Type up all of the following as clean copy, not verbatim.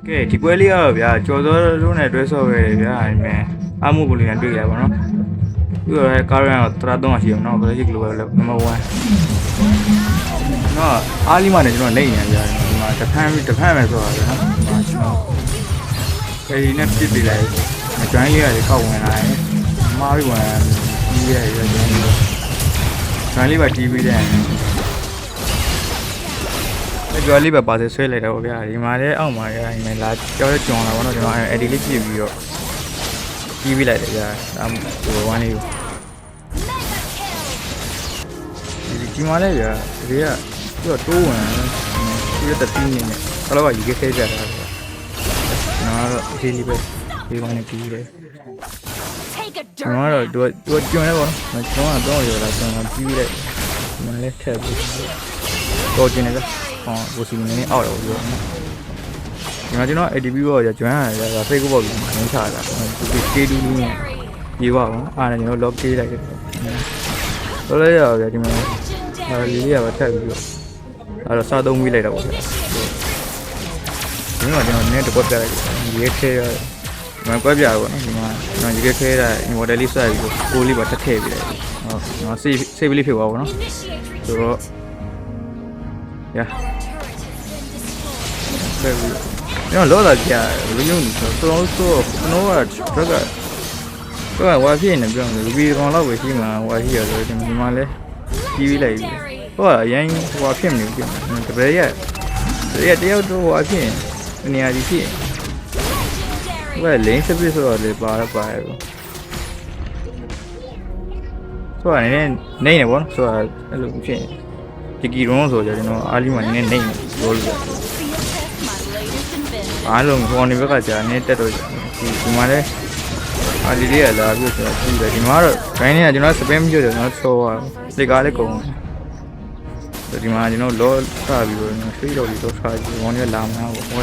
ကဲဒီပွဲလေးကတော့ဗျာကြော်စောလုံးနဲ့တွဲဆော့ခဲ့တယ်ဗျာဒီမဲ့အမှုကိုလေးနဲ့တွေ့ရပါတော့ပြီးတော့ကားရန်တော့တရာ300ရှိအောင်နော်ဘယ်လိုရှိကလိုပဲနံပါတ်1နော်အားလီမနဲ့ကျွန်တော်နေနေဗျာဒီမှာတဖန်ပဲဆိုတာဗျာနော်ဒီမှာကျွန်တော်ခေနဲ့ပြစ်ပြလိုက်အကျွမ်းလေးကလေခောက်ဝင်လာတယ်မားပြီးဝင်ပြီးရတယ်ကျွမ်းလေးပါတီးပြီးတယ်ကျွမ်းလေးပဲပါစေဆွဲလိုက်တော့ဗျာဒီမှာလည်းအောက်မှာရရင်လာကြောက်ကြုံလာတော့ကျွန်တော်အဲ့ဒီလေးပြစ်ပြီးတော့တီးပြီးလိုက်တယ်ဗျာဒါဟိုဝမ်းလေးဒီမှာလည်းဗျာဒီကသူကတိုးဝင်သူရတဲ့တင်းနေတယ်ဘယ်တော့ရေခဲကြတာဗျာနော်တော့ဒီလေးပဲဒီဝမ်းလေးတီးတယ်ကျွန်တော်တို့ကျွန်းလဲပေါ့နော်ကျွန်တော်ကတော့ရလာကျွန်တော်တီးလိုက်ဒီမှာလည်းထည့်ပြီးတော့ကျင်းနေကြဟောဘိုစီနေအောက်တော့ပြောနော်ဒီမှာကျွန်တော် ATP ပေါ့ကြာကျွမ်းရဖိတ်ကိုပေါ့ပြီးမင်းချတာဒီကေတူလူနဲ့ပြေပါအောင်အားလည်းကျွန်တော် lock ပေးလိုက်တယ်တော့လည်းရပါဗျာဒီမှာလေးလေးကပဲထည့်ပြီးတော့အဲ့တော့စားသုံးပြီးလိုက်တော့ပေါ့ဗျာဒီမှာကျွန်တော်နည်းတော့ပြလိုက်ရေးထဲရမကွက်ပြတော့နော်ဒီမှာကျွန်တော်ရေးထဲတာ model လေးစိုက်ပြီးကိုလေးပါတက်ထည့်ပြီးလိုက်ဟုတ်ကျွန်တော် save လေးဖြစ်သွားပါဘောနော်ဆိုတော့ရဆက်ပြီးကျွန်တော်လောလာကြာလူမျိုးနေဆိုတော့ကျွန်တော်ကဝါဖြစ်နေပြောတယ်လူပြီးကောင်လောက်ပဲရှိမှာဝါရှိရဆိုဒီမှာလဲပြီးလိုက်ပြီဟိုကအရင်ဟိုဖြစ်နေပြီတပည့်ရတယောက်တော့ဟိုဖြစ်နေရာကြီးဖြစ်ဘယ်လိန်စပစ်ဆိုတော့လေပါတော့ပါတယ်ဆိုတော့နေနေပေါ့ဆိုတော့အဲ့လိုဖြစ်ဒီကီရွန်းဆိုကြကျွန်တော်အားလီမှာနေနေလို့လို့အားလုံးဟိုနေဘက်ကကြာနေတက်တော့ဒီမှာလဲအားလီလေးရလာပြီးဆိုတော့ဒီမှာတော့ gain နဲ့ကျွန်တော်စပင်းမကျွတ်တယ်ကျွန်တော်ဆောစိတ်ကားလေးကုန်ဒီမှာကျွန်တော်လောထားပြီးတော့ဆွေးတော်လေးတော့ထားပြီးဝန်ရလာမှာပေါ့ဟို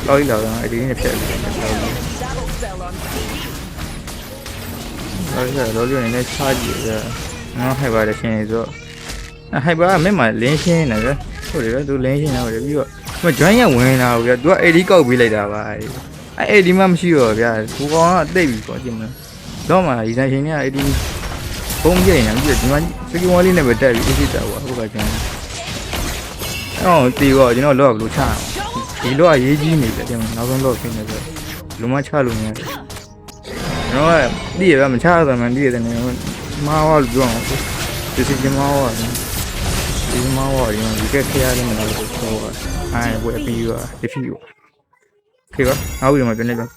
လောက်လာတော့အဲ့ဒီနဲ့ဖြတ်ပြီးတော့လောလောနေနဲ့ချားကြည့်ရနော်ဟိုက်ပါတယ်ရှင်ဆိုတော့ဟိုက်ပါမင်းမလင်းရှင်းနေတယ်ဟုတ်တယ်သူလင်းရှင်းတော့ပြီးတော့မကျွမ်းရဝင်လာဗျာသူကအဲ့ဒီကောက်ပေးလိုက်တာပါအဲ့ဒီမှမရှိတော့ဗျာဘူကောင်ကတိတ်ပြီပေါ့ကြည့်မလားတော့မှဒီဆိုင်ရှင်ကအဲ့ဒီဘုံပြည့်နေပြီးဒီမှာစကီဝါလေးနဲ့ပဲတက်ပြီးအစ်စ်တာပေါ့ဟုတ်ကဲ့ကျွန်တော်တီတော့ကျွန်တော်လော့ဘလို့ချအောင်ဒီလော့ကရေးကြီးနေတယ်ကျွန်တော်နောက်ဆုံးလော့ဖြစ်နေဆိုလူမချလို့နေတယ်ကျွန်တော်ကတီးရမချရမှန်တီးရတယ်နေမာဝါလို့ပြောအောင်ဒီစကီမာဝါဒီမာဝါဒီမှာဒီကခရရတယ်မလားဆိုတော့အဲ့ဘယ်ပြီးတော့ဒီဖီကိုခေပါနောက်ပြီးတော့ပြန်နေတော့